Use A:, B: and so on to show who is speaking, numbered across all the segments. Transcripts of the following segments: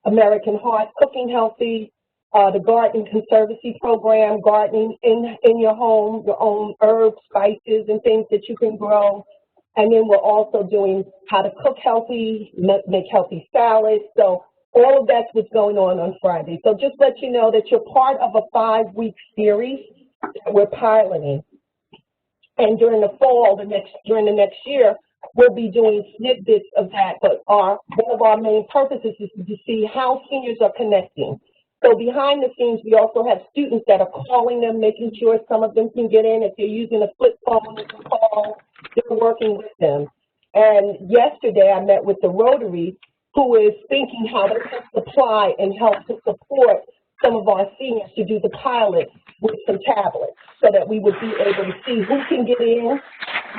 A: American Heart, Cooking Healthy, the Garden Conservancy Program, gardening in your home, your own herbs, spices, and things that you can grow. And then we're also doing how to cook healthy, make healthy salads. So all of that's what's going on Friday. So just let you know that you're part of a 5-week series that we're piloting. And during the fall, during the next year, we'll be doing snippets of that. But one of our main purposes is to see how seniors are connecting. So behind the scenes, we also have students that are calling them, making sure some of them can get in. If they're using a flip phone, they can call. They're working with them. And yesterday, I met with the Rotary, who is thinking how they can supply and help to support some of our seniors to do the pilot with some tablets so that we would be able to see who can get in,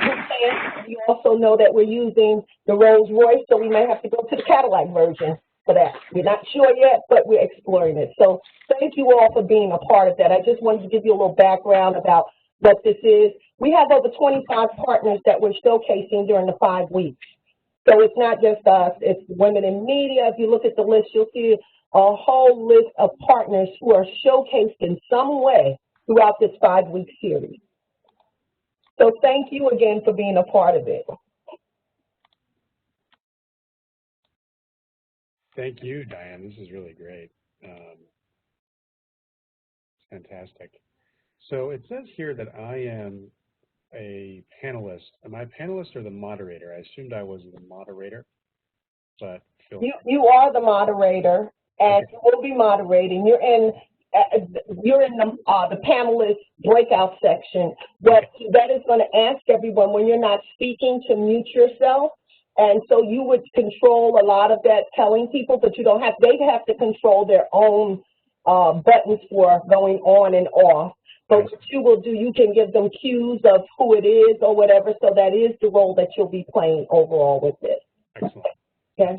A: who can't. We also know that we're using the Rolls Royce, so we may have to go to the Cadillac version for that. We're not sure yet, but we're exploring it. So thank you all for being a part of that. I just wanted to give you a little background about what this is. We have over 25 partners that we're showcasing during the 5 weeks. So it's not just us, it's women in media. If you look at the list, you'll see a whole list of partners who are showcased in some way throughout this 5-week series. So thank you again for being a part of it.
B: Thank you, Diane. This is really great. Fantastic. So it says here that I am a panelist. Am I a panelist or the moderator? I assumed I was the moderator, but
A: you are the moderator, and you will be moderating. You're in the panelist breakout section. What that is going to ask everyone when you're not speaking to mute yourself. And so you would control a lot of that, telling people, but you don't have, they have to control their own buttons for going on and off. But what you will do, you can give them cues of who it is or whatever, so that is the role that you'll be playing overall with this.
B: Excellent.
A: Okay.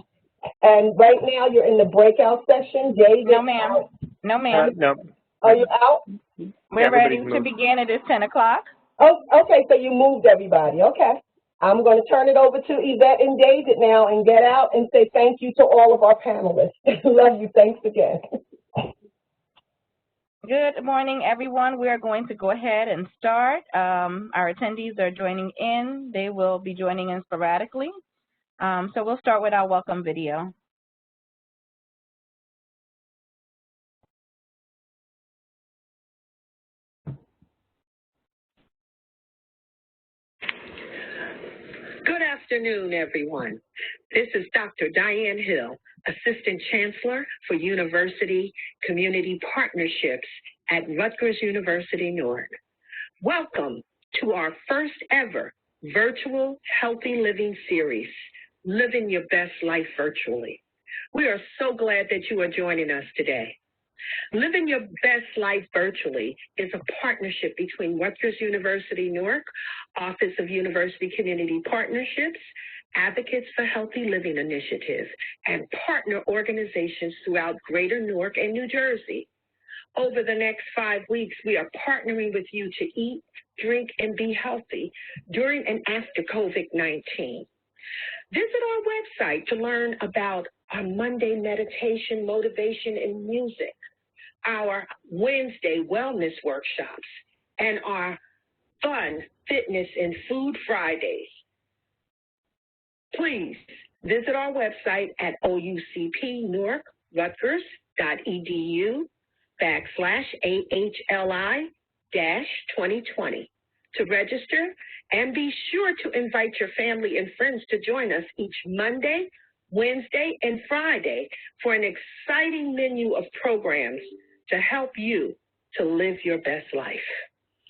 A: And right now you're in the breakout session. David?
C: No, ma'am. No, ma'am.
D: No.
A: Are you out?
C: We're ready to begin. It is 10 o'clock.
A: Oh, okay, so you moved everybody. Okay. I'm going to turn it over to Yvette and David now and get out and say thank you to all of our panelists. Love you. Thanks again.
C: Good morning, everyone. We are going to go ahead and start. Our attendees are joining in. They will be joining in sporadically. So we'll start with our welcome video.
E: Good afternoon, everyone. This is Dr. Diane Hill, Assistant Chancellor for University Community Partnerships at Rutgers University, Newark. Welcome to our first ever virtual Healthy Living series, Living Your Best Life Virtually. We are so glad that you are joining us today. Living Your Best Life Virtually is a partnership between Rutgers University, Newark, Office of University Community Partnerships, Advocates for Healthy Living Initiative, and partner organizations throughout Greater Newark and New Jersey. Over the next 5 weeks, we are partnering with you to eat, drink, and be healthy during and after COVID-19. Visit our website to learn about our Monday meditation, motivation, and music, our Wednesday wellness workshops, and our fun, fitness, and food Fridays. Please visit our website at oucpnewark.edu/AHLI-2020 to register, and be sure to invite your family and friends to join us each Monday, Wednesday, and Friday for an exciting menu of programs to help you to live your best life.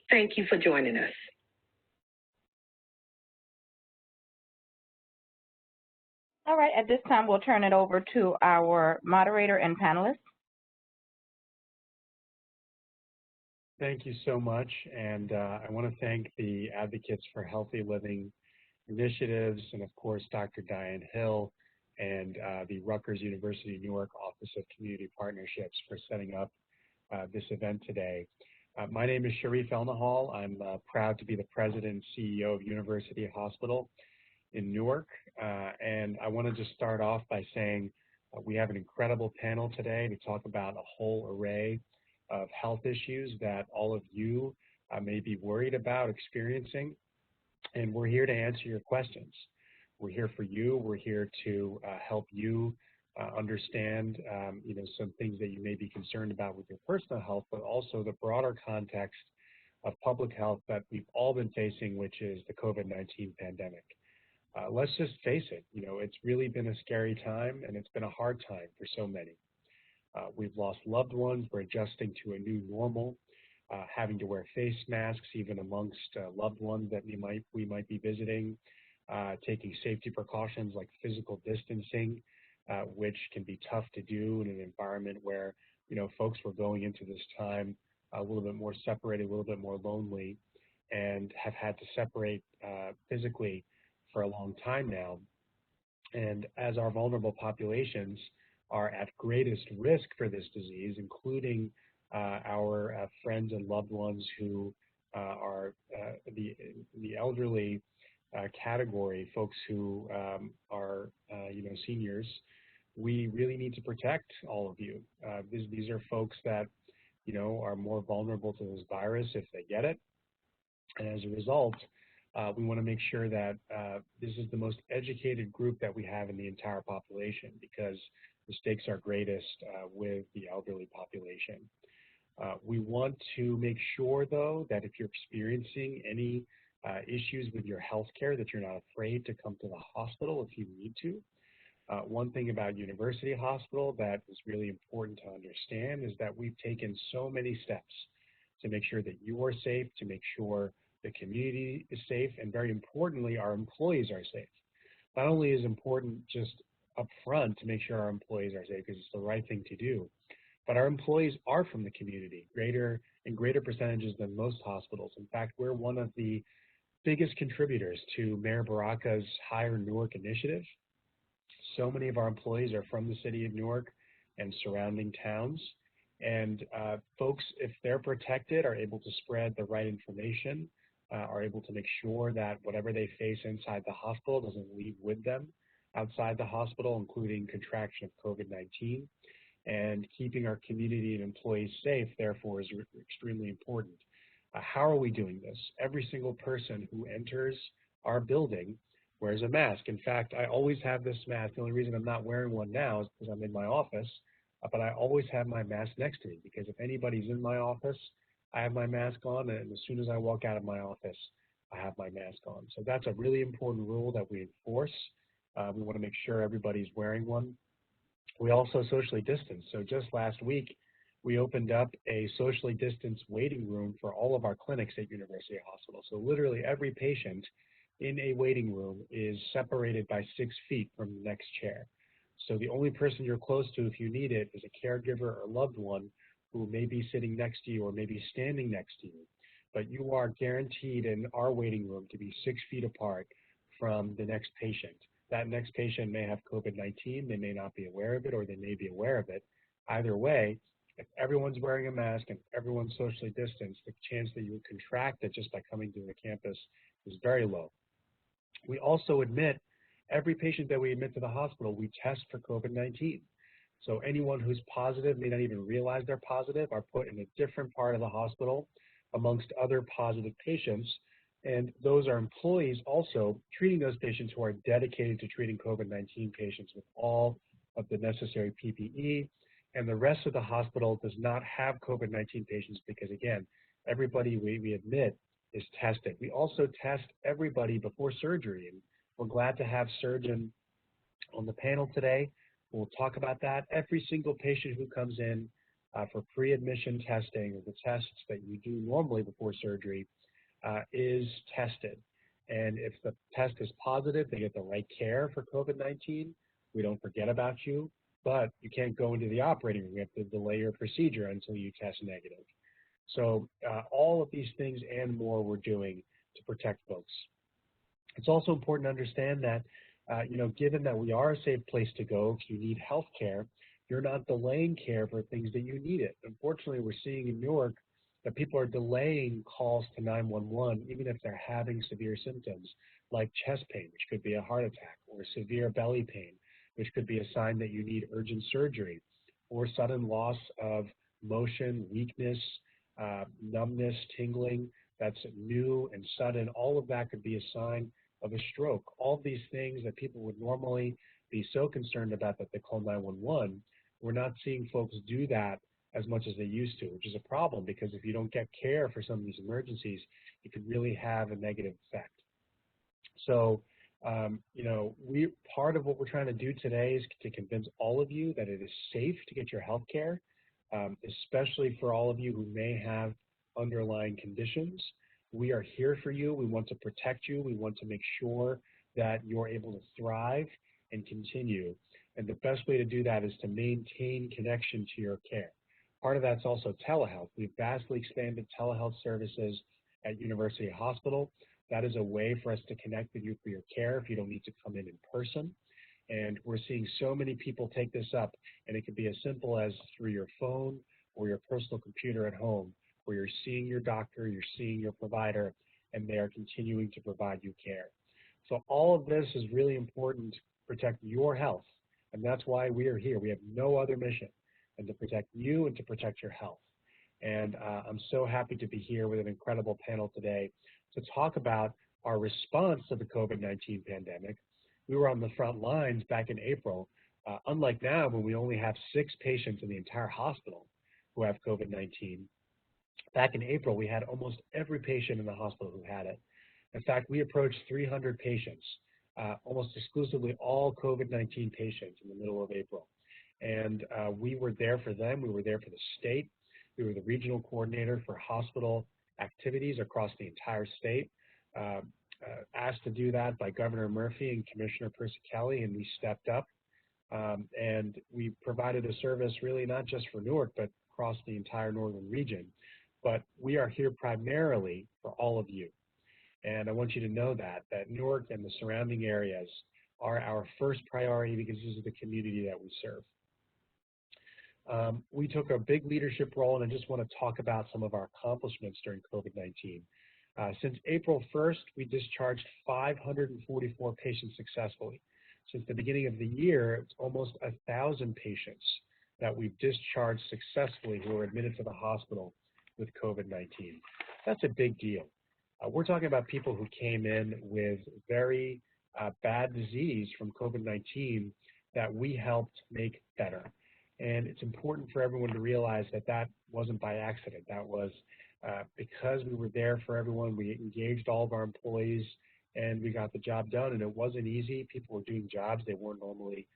E: Thank you for joining us.
C: All right, at this time, we'll turn it over to our moderator and panelists.
B: Thank you so much, and I want to thank the Advocates for Healthy Living Initiatives, and of course, Dr. Diane Hill and the Rutgers University Newark Office of Community Partnerships for setting up this event today. My name is Sharif Elnahal. I'm proud to be the President and CEO of University Hospital in Newark, and I want to just start off by saying We have an incredible panel today to talk about a whole array of health issues that all of you may be worried about experiencing, and we're here to answer your questions. We're here for you. We're here to help you understand, some things that you may be concerned about with your personal health, but also the broader context of public health that we've all been facing, which is the COVID-19 pandemic. Let's just face it, it's really been a scary time, and it's been a hard time for so many. We've lost loved ones. We're adjusting to a new normal, having to wear face masks even amongst loved ones that we might be visiting, taking safety precautions like physical distancing, which can be tough to do in an environment where folks were going into this time a little bit more separated, a little bit more lonely, and have had to separate physically for a long time now. And as our vulnerable populations are at greatest risk for this disease, including our friends and loved ones who are the elderly category, folks who are seniors, we really need to protect all of you. These are folks that are more vulnerable to this virus if they get it, and as a result, we want to make sure that this is the most educated group that we have in the entire population, because the stakes are greatest with the elderly population. We want to make sure, though, that if you're experiencing any issues with your health care, that you're not afraid to come to the hospital if you need to. One thing about University Hospital that is really important to understand is that we've taken so many steps to make sure that you are safe, to make sure the community is safe, and very importantly, our employees are safe. Not only is important just up front to make sure our employees are safe because it's the right thing to do, but our employees are from the community, greater percentages than most hospitals. In fact, we're one of the biggest contributors to Mayor Baraka's Hire Newark initiative. So many of our employees are from the city of Newark and surrounding towns. And folks, if they're protected, are able to spread the right information, are able to make sure that whatever they face inside the hospital doesn't leave with them outside the hospital, including contraction of COVID-19. And keeping our community and employees safe, therefore, is extremely important. How are we doing this? Every single person who enters our building wears a mask. In fact, I always have this mask. The only reason I'm not wearing one now is because I'm in my office, but I always have my mask next to me, because if anybody's in my office, I have my mask on, and as soon as I walk out of my office, I have my mask on. So that's a really important rule that we enforce. We want to make sure everybody's wearing one. We also socially distance. So just last week, we opened up a socially distanced waiting room for all of our clinics at University Hospital. So literally every patient in a waiting room is separated by 6 feet from the next chair. So the only person you're close to if you need it is a caregiver or loved one who may be sitting next to you or maybe standing next to you. But you are guaranteed in our waiting room to be 6 feet apart from the next patient. That next patient may have COVID-19, they may not be aware of it, or they may be aware of it. Either way, if everyone's wearing a mask and everyone's socially distanced, the chance that you would contract it just by coming to the campus is very low. We also admit, every patient that we admit to the hospital, we test for COVID-19. So anyone who's positive may not even realize they're positive, are put in a different part of the hospital amongst other positive patients. And those are employees also treating those patients who are dedicated to treating COVID-19 patients with all of the necessary PPE. And the rest of the hospital does not have COVID-19 patients because, again, everybody we admit is tested. We also test everybody before surgery, and we're glad to have surgeon on the panel today. We'll talk about that. Every single patient who comes in for pre-admission testing, or the tests that you do normally before surgery, is tested. And if the test is positive, they get the right care for COVID-19. We don't forget about you, but you can't go into the operating room. You have to delay your procedure until you test negative. So all of these things and more we're doing to protect folks. It's also important to understand that, given that we are a safe place to go if you need health care, you're not delaying care for things that you need it. Unfortunately, we're seeing in Newark that people are delaying calls to 911 even if they're having severe symptoms like chest pain, which could be a heart attack, or severe belly pain, which could be a sign that you need urgent surgery, or sudden loss of motion, weakness, numbness, tingling that's new and sudden. All of that could be a sign of a stroke. All of these things that people would normally be so concerned about that they call 911, we're not seeing folks do that as much as they used to, which is a problem because if you don't get care for some of these emergencies, it could really have a negative effect. So, part of what we're trying to do today is to convince all of you that it is safe to get your health care, especially for all of you who may have underlying conditions. We are here for you. We want to protect you. We want to make sure that you're able to thrive and continue. And the best way to do that is to maintain connection to your care. Part of that's also telehealth. We've vastly expanded telehealth services at University Hospital. That is a way for us to connect with you for your care if you don't need to come in person. And we're seeing so many people take this up, and it could be as simple as through your phone or your personal computer at home, where you're seeing your doctor, you're seeing your provider, and they are continuing to provide you care. So all of this is really important to protect your health, and that's why we are here. We have no other mission than to protect you and to protect your health. And I'm so happy to be here with an incredible panel today to talk about our response to the COVID-19 pandemic. We were on the front lines back in April, unlike now when we only have 6 patients in the entire hospital who have COVID-19. Back in April, we had almost every patient in the hospital who had it. In fact, we approached 300 patients, almost exclusively all COVID-19 patients in the middle of April. And we were there for them. We were there for the state. We were the regional coordinator for hospital activities across the entire state, asked to do that by Governor Murphy and Commissioner Persicelli, and we stepped up. And we provided a service really not just for Newark, but across the entire northern region. But we are here primarily for all of you. And I want you to know that Newark and the surrounding areas are our first priority because this is the community that we serve. We took a big leadership role, and I just want to talk about some of our accomplishments during COVID-19. Since April 1st, we discharged 544 patients successfully. Since the beginning of the year, it's almost 1,000 patients that we've discharged successfully who were admitted to the hospital with COVID-19. That's a big deal. We're talking about people who came in with very bad disease from COVID-19 that we helped make better. And it's important for everyone to realize that that wasn't by accident. That was because we were there for everyone. We engaged all of our employees, and we got the job done. And it wasn't easy. People were doing jobs they weren't normally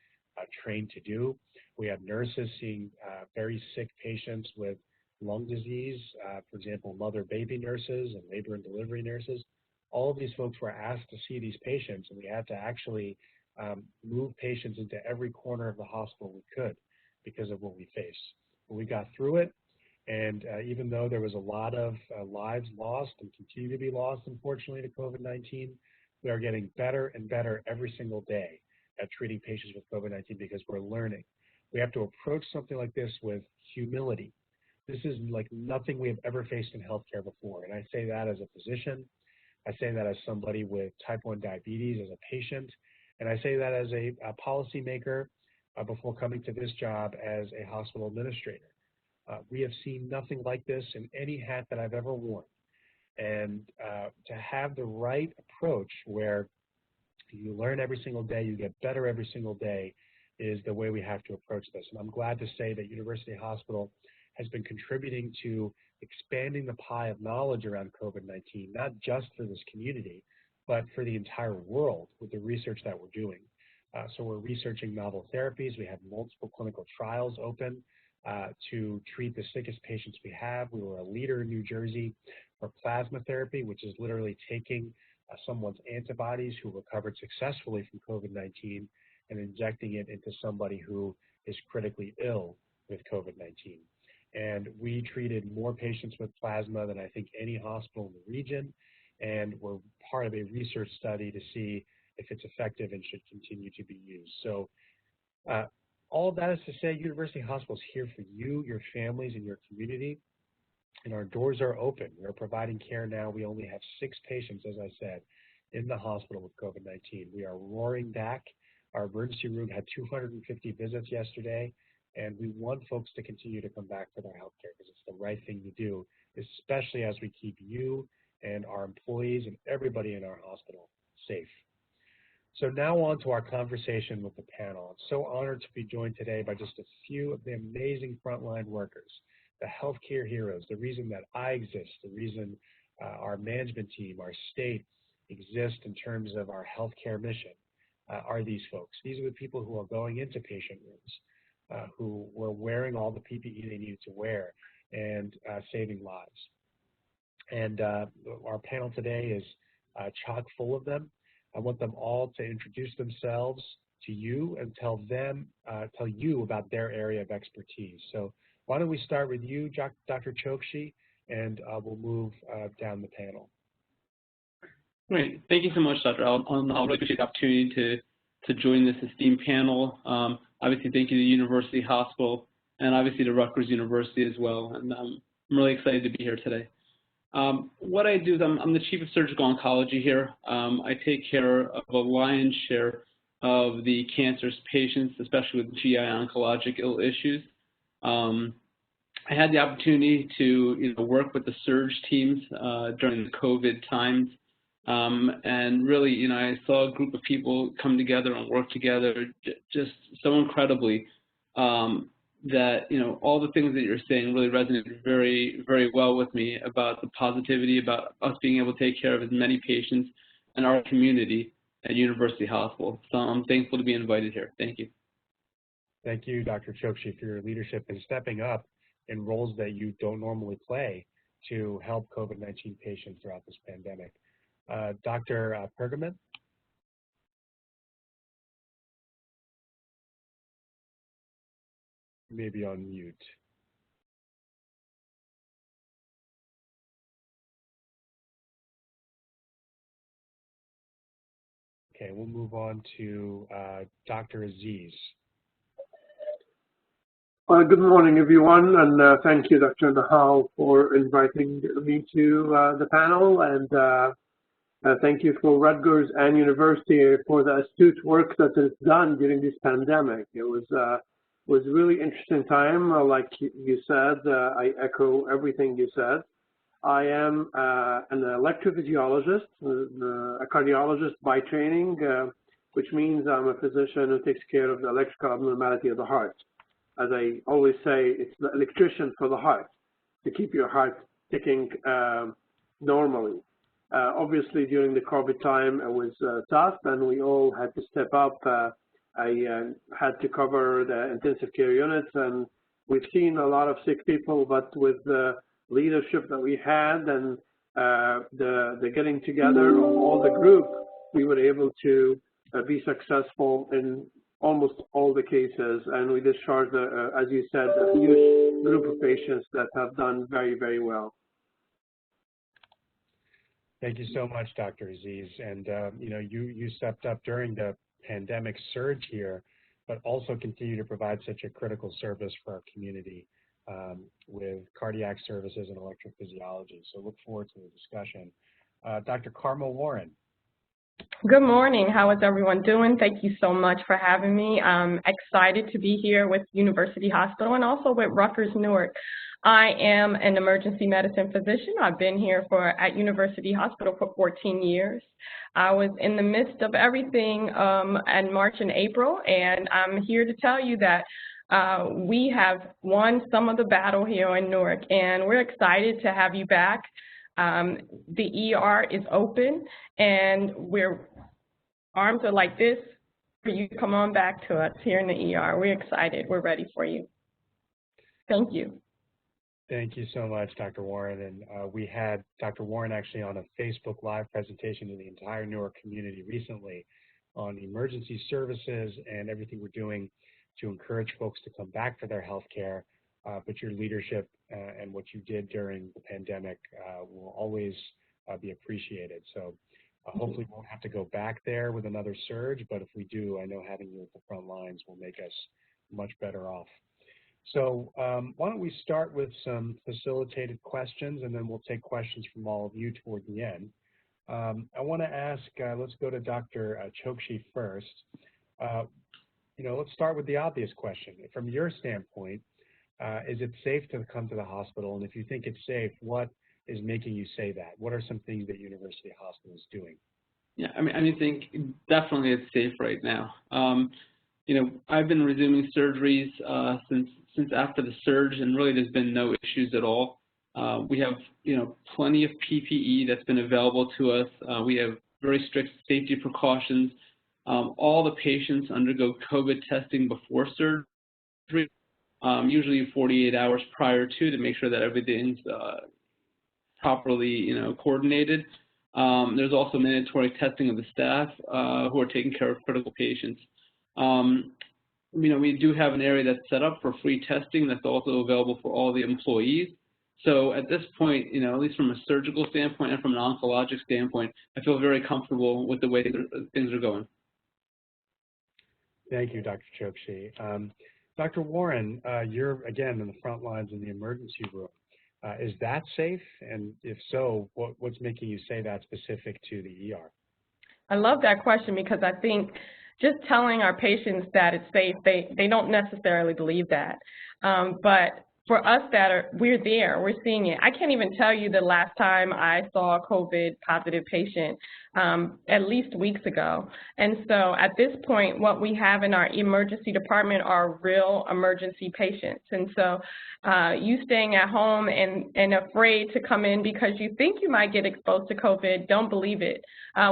B: trained to do. We had nurses seeing very sick patients with lung disease, for example, mother-baby nurses and labor and delivery nurses. All of these folks were asked to see these patients, and we had to actually move patients into every corner of the hospital we could because of what we faced. But we got through it, and even though there was a lot of lives lost and continue to be lost, unfortunately, to COVID-19, we are getting better and better every single day at treating patients with COVID-19 because we're learning. We have to approach something like this with humility. This is like nothing we have ever faced in healthcare before, and I say that as a physician. I say that as somebody with type 1 diabetes, as a patient, and I say that as a policymaker before coming to this job as a hospital administrator. We have seen nothing like this in any hat that I've ever worn. And to have the right approach where you learn every single day, you get better every single day, is the way we have to approach this. And I'm glad to say that University Hospital has been contributing to expanding the pie of knowledge around COVID-19, not just for this community, but for the entire world with the research that we're doing. So we're researching novel therapies. We have multiple clinical trials open to treat the sickest patients we have. We were a leader in New Jersey for plasma therapy, which is literally taking someone's antibodies who recovered successfully from COVID-19 and injecting it into somebody who is critically ill with COVID-19. And we treated more patients with plasma than I think any hospital in the region, and we're part of a research study to see if it's effective and should continue to be used. So all of that is to say University Hospital is here for you, your families, and your community, and our doors are open. We are providing care now. We only have 6 patients, as I said, in the hospital with COVID-19. We are roaring back. Our emergency room had 250 visits yesterday, and we want folks to continue to come back for their healthcare because it's the right thing to do, especially as we keep you and our employees and everybody in our hospital safe. So now on to our conversation with the panel. I'm so honored to be joined today by just a few of the amazing frontline workers, the healthcare heroes, the reason that I exist, the reason our management team, our state exist in terms of our healthcare mission are these folks. These are the people who are going into patient rooms, who were wearing all the PPE they needed to wear and saving lives. And our panel today is chock full of them. I want them all to introduce themselves to you and tell you about their area of expertise. So why don't we start with you, Dr. Chokshi, and we'll move down the panel.
D: Great. Thank you so much, Dr. I'll really appreciate the opportunity to join this esteemed panel. Obviously, thank you to the University Hospital and obviously to Rutgers University as well. And I'm really excited to be here today. What I do is I'm the Chief of Surgical Oncology here. I take care of a lion's share of the cancerous patients, especially with GI oncologic ill issues. I had the opportunity to work with the surge teams during the COVID times. And really, I saw a group of people come together and work together just so incredibly that, all the things that you're saying really resonated very, very well with me about the positivity, about us being able to take care of as many patients in our community at University Hospital. So I'm thankful to be invited here. Thank you.
B: Thank you, Dr. Chokshi, for your leadership and stepping up in roles that you don't normally play to help COVID-19 patients throughout this pandemic. Dr. Pergaman? Maybe on mute. Okay, we'll move on to Dr. Aziz.
F: Good morning, everyone, and thank you, Dr. Nahal, for inviting me to the panel, and thank you for Rutgers and University for the astute work that is done during this pandemic. It was a really interesting time, like you said. I echo everything you said. I am an electrophysiologist, a cardiologist by training, which means I'm a physician who takes care of the electrical abnormality of the heart. As I always say, it's the electrician for the heart to keep your heart ticking normally. Obviously, during the COVID time, it was tough, and we all had to step up. I had to cover the intensive care units, and we've seen a lot of sick people, but with the leadership that we had and the getting together of all the group, we were able to be successful in almost all the cases, and we discharged, as you said, a huge group of patients that have done very, very well.
B: Thank you so much, Dr. Aziz. And you stepped up during the pandemic surge here, but also continue to provide such a critical service for our community with cardiac services and electrophysiology. So look forward to the discussion. Dr. Karma Warren.
G: Good morning. How is everyone doing? Thank you so much for having me. I'm excited to be here with University Hospital and also with Rutgers Newark. I am an emergency medicine physician. I've been here at University Hospital for 14 years. I was in the midst of everything in March and April, and I'm here to tell you that we have won some of the battle here in Newark, and we're excited to have you back. The ER is open, and arms are like this for you to come on back to us here in the ER. We're excited. We're ready for you. Thank you.
B: Thank you so much, Dr. Warren. And we had Dr. Warren actually on a Facebook Live presentation to the entire Newark community recently on emergency services and everything we're doing to encourage folks to come back for their health care. But your leadership and what you did during the pandemic will always be appreciated. So hopefully we won't have to go back there with another surge, but if we do, I know having you at the front lines will make us much better off. So why don't we start with some facilitated questions, and then we'll take questions from all of you toward the end. I want to ask, let's go to Dr. Chokshi first. let's start with the obvious question. From your standpoint, is it safe to come to the hospital? And if you think it's safe, what is making you say that? What are some things that University Hospital is doing?
D: Yeah, I think definitely it's safe right now. I've been resuming surgeries since after the surge, and really there's been no issues at all. We have plenty of PPE that's been available to us. We have very strict safety precautions. All the patients undergo COVID testing before surgery, usually 48 hours prior to make sure that everything's properly coordinated. There's also mandatory testing of the staff who are taking care of critical patients. We do have an area that's set up for free testing that's also available for all the employees. So at this point, at least from a surgical standpoint and from an oncologic standpoint, I feel very comfortable with the way things are going.
B: Thank you, Dr. Chokshi. Dr. Warren, you're again in the front lines in the emergency room. Is that safe? And if so, what's making you say that specific to the ER?
G: I love that question because I think just telling our patients that it's safe, they don't necessarily believe that. But for us we're there, we're seeing it. I can't even tell you the last time I saw a COVID positive patient, at least weeks ago. And so at this point, what we have in our emergency department are real emergency patients. And so you staying at home and afraid to come in because you think you might get exposed to COVID, don't believe it.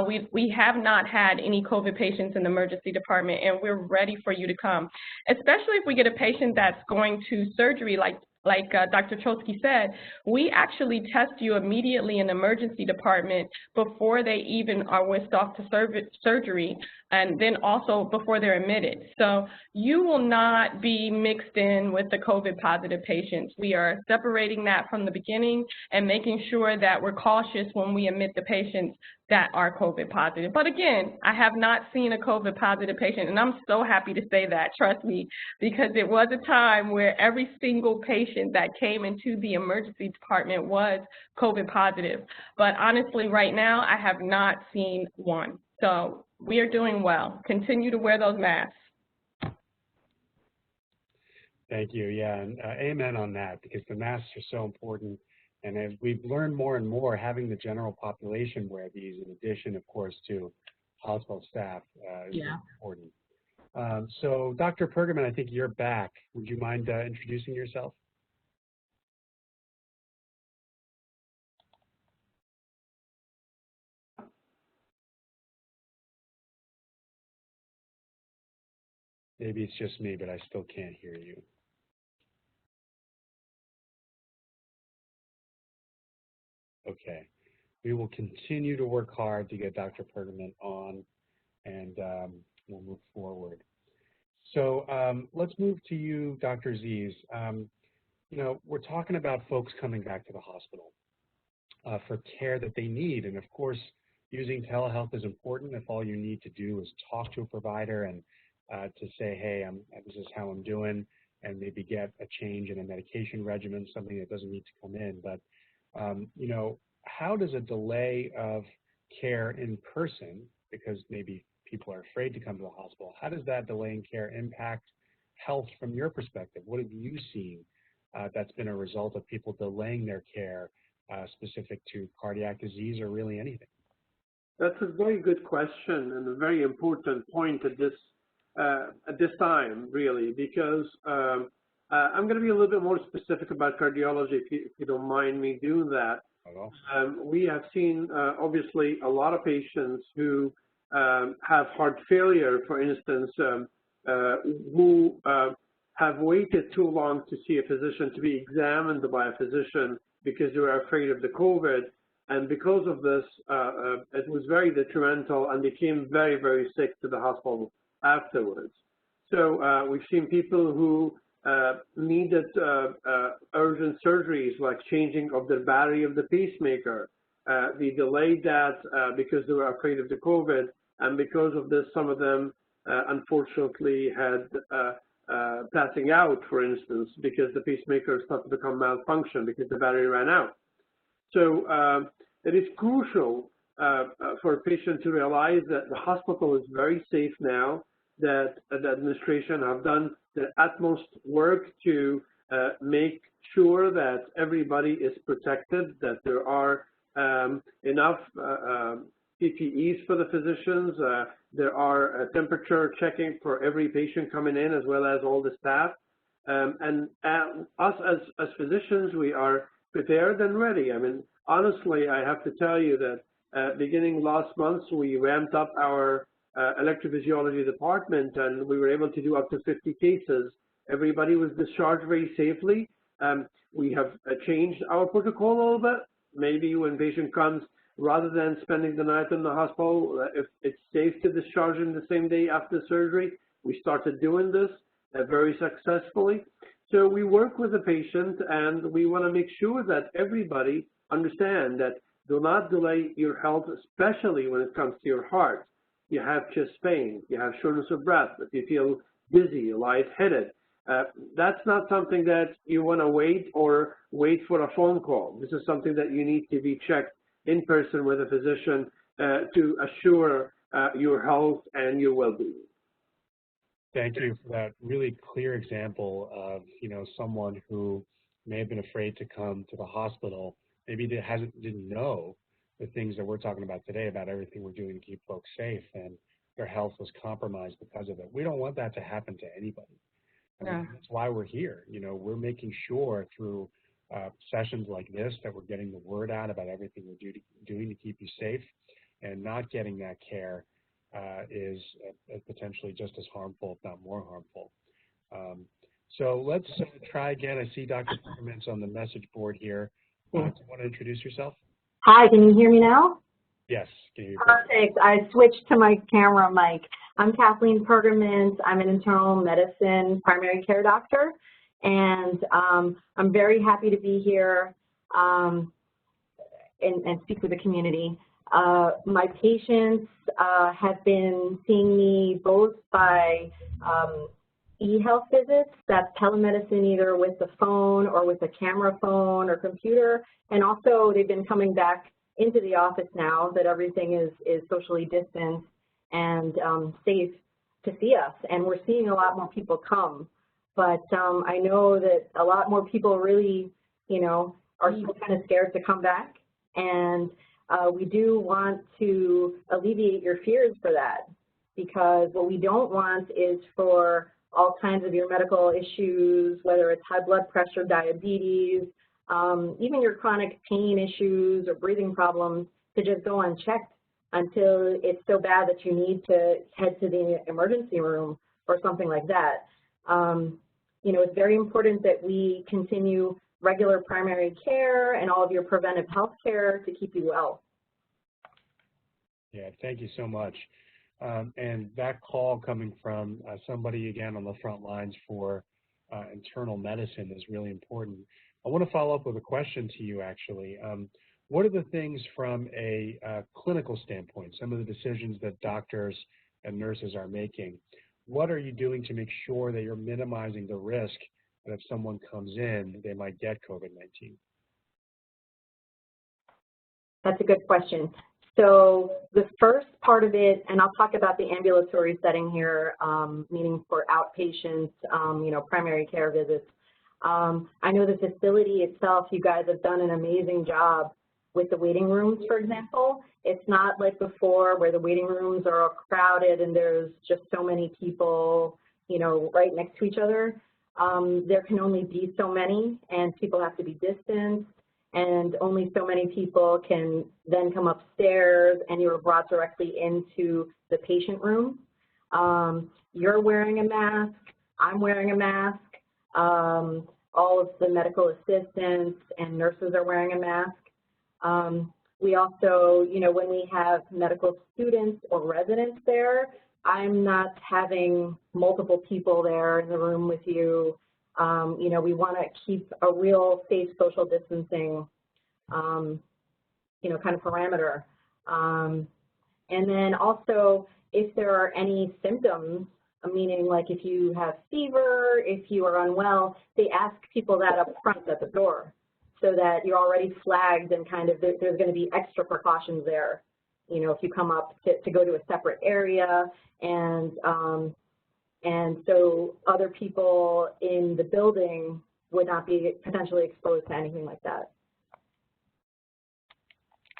G: We have not had any COVID patients in the emergency department, and we're ready for you to come, especially if we get a patient that's going to surgery like Dr. Chokshi said. We actually test you immediately in the emergency department before they even are whisked off to surgery, and then also before they're admitted. So you will not be mixed in with the COVID positive patients. We are separating that from the beginning and making sure that we're cautious when we admit the patients that are COVID positive. But again, I have not seen a COVID positive patient, and I'm so happy to say that, trust me, because it was a time where every single patient that came into the emergency department was COVID positive. But honestly, right now, I have not seen one. So we are doing well. Continue to wear those masks.
B: Thank you. Yeah, and amen on that, because the masks are so important. And as we've learned more and more, having the general population wear these, in addition, of course, to hospital staff, is important. So, Dr. Pergaman, I think you're back. Would you mind introducing yourself? Maybe it's just me, but I still can't hear you. Okay. We will continue to work hard to get Dr. Pergaman on, and we'll move forward. So let's move to you, Dr. Aziz. We're talking about folks coming back to the hospital for care that they need. And of course, using telehealth is important if all you need to do is talk to a provider and to say, hey, this is how I'm doing, and maybe get a change in a medication regimen, something that doesn't need to come in. But how does a delay of care in person, because maybe people are afraid to come to the hospital, how does that delay in care impact health from your perspective? What have you seen that's been a result of people delaying their care specific to cardiac disease or really anything?
F: That's a very good question and a very important point at this time, really, because I'm going to be a little bit more specific about cardiology if you don't mind me doing that. We have seen, obviously, a lot of patients who have heart failure, for instance, who have waited too long to see a physician, to be examined by a physician because they were afraid of the COVID. And because of this, it was very detrimental, and they came very, very sick to the hospital afterwards. So we've seen people who needed urgent surgeries, like changing of the battery of the pacemaker. They delayed that because they were afraid of the COVID, and because of this, some of them unfortunately had passing out, for instance, because the pacemaker started to become malfunction because the battery ran out. So it is crucial for a patient to realize that the hospital is very safe now. that the administration have done the utmost work to make sure that everybody is protected, that there are enough PPEs for the physicians. There are temperature checking for every patient coming in, as well as all the staff. And us as physicians, we are prepared and ready. I mean, honestly, I have to tell you that beginning last month, we ramped up our electrophysiology department, and we were able to do up to 50 cases. Everybody was discharged very safely. We have changed our protocol a little bit. Maybe when patient comes, rather than spending the night in the hospital, if it's safe to discharge him the same day after surgery, we started doing this very successfully. So we work with the patient, and we want to make sure that everybody understand that do not delay your health, especially when it comes to your heart. You have chest pain, you have shortness of breath, if you feel dizzy, lightheaded. That's not something that you want to wait for a phone call. This is something that you need to be checked in person with a physician to assure your health and your well-being.
B: Thank you for that really clear example of, someone who may have been afraid to come to the hospital, maybe didn't know the things that we're talking about today about everything we're doing to keep folks safe, and their health was compromised because of it. We don't want that to happen to anybody. That's why we're here. We're making sure through sessions like this that we're getting the word out about everything we're doing to keep you safe, and not getting that care is potentially just as harmful, if not more harmful. So let's try again. I see Dr. Perman's on the message board here. Do you want to introduce yourself?
H: Hi, can you hear me now?
B: Yes. Can you hear me?
H: Perfect. I switched to my camera mic. I'm Kathleen Pergamins. I'm an internal medicine primary care doctor, and I'm very happy to be here and speak with the community. My patients have been seeing me both by e-health visits, that's telemedicine either with the phone or with a camera phone or computer, and also they've been coming back into the office now that everything is socially distanced and safe to see us, and we're seeing a lot more people come. But I know that a lot more people really, are still kind of scared to come back, and we do want to alleviate your fears for that, because what we don't want is for all kinds of your medical issues, whether it's high blood pressure, diabetes, even your chronic pain issues or breathing problems, to just go unchecked until it's so bad that you need to head to the emergency room or something like that. It's very important that we continue regular primary care and all of your preventive health care to keep you well.
B: Yeah, thank you so much. And that call coming from somebody, again, on the front lines for internal medicine is really important. I want to follow up with a question to you, actually. What are the things from a clinical standpoint, some of the decisions that doctors and nurses are making? What are you doing to make sure that you're minimizing the risk that if someone comes in, they might get COVID-19?
H: That's a good question. So the first part of it, and I'll talk about the ambulatory setting here, meaning for outpatients, primary care visits. I know the facility itself, you guys have done an amazing job with the waiting rooms, for example. It's not like before where the waiting rooms are all crowded and there's just so many people, right next to each other. There can only be so many, and people have to be distanced, and only so many people can then come upstairs, and you're brought directly into the patient room. You're wearing a mask, I'm wearing a mask, all of the medical assistants and nurses are wearing a mask. We also, when we have medical students or residents there, I'm not having multiple people there in the room with you. We want to keep a real safe social distancing, kind of parameter. And then also, if there are any symptoms, meaning like if you have fever, if you are unwell, they ask people that up front at the door so that you're already flagged, and kind of there's going to be extra precautions there. If you come up to go to a separate area, and And so other people in the building would not be potentially exposed to anything like that.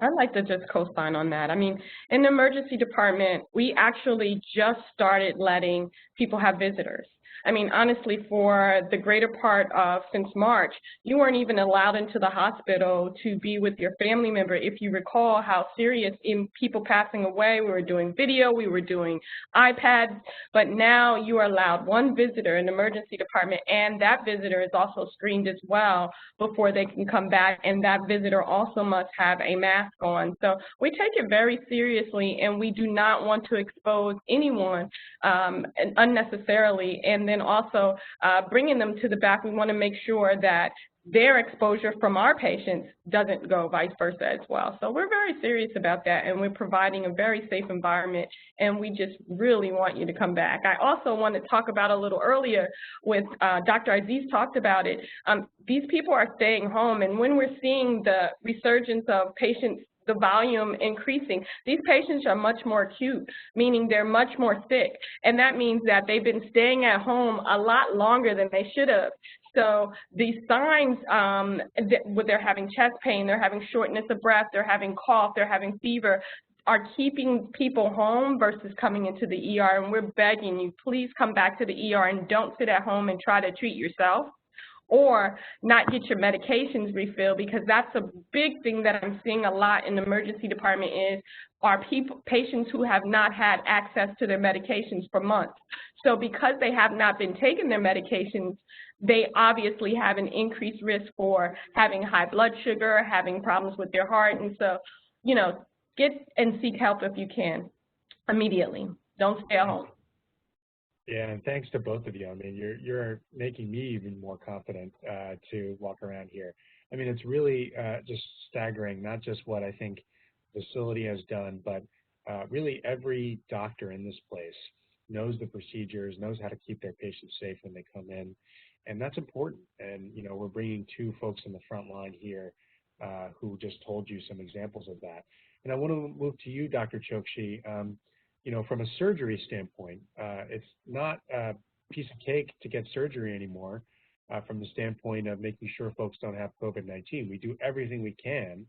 G: I'd like to just co-sign on that. I mean, in the emergency department, we actually just started letting people have visitors. I mean, honestly, for the greater part of since March, you weren't even allowed into the hospital to be with your family member. If you recall how serious in people passing away, we were doing video, we were doing iPads, but now you are allowed one visitor in the emergency department, and that visitor is also screened as well before they can come back, and that visitor also must have a mask on. So we take it very seriously, and we do not want to expose anyone unnecessarily. And then also bringing them to the back, we want to make sure that their exposure from our patients doesn't go vice versa as well. So we're very serious about that, and we're providing a very safe environment, and we just really want you to come back. I also want to talk about a little earlier with Dr. Aziz talked about it. These people are staying home, and when we're seeing the resurgence of patients, the volume increasing, these patients are much more acute, meaning they're much more sick. And that means that they've been staying at home a lot longer than they should have. So these signs, they're having chest pain, they're having shortness of breath, they're having cough, they're having fever, are keeping people home versus coming into the ER. And we're begging you, please come back to the ER and don't sit at home and try to treat yourself, or not get your medications refilled, because that's a big thing that I'm seeing a lot in the emergency department is are patients who have not had access to their medications for months. So because they have not been taking their medications, they obviously have an increased risk for having high blood sugar, having problems with their heart. And so, you know, get and seek help if you can immediately. Don't stay at home.
B: Yeah, and thanks to both of you. I mean, you're making me even more confident to walk around here. I mean, it's really just staggering, not just what I think the facility has done, but really every doctor in this place knows the procedures, knows how to keep their patients safe when they come in, and that's important. And, you know, we're bringing two folks in the front line here who just told you some examples of that. And I want to move to you, Dr. Chokshi. You know, from a surgery standpoint, it's not a piece of cake to get surgery anymore from the standpoint of making sure folks don't have COVID-19. We do everything we can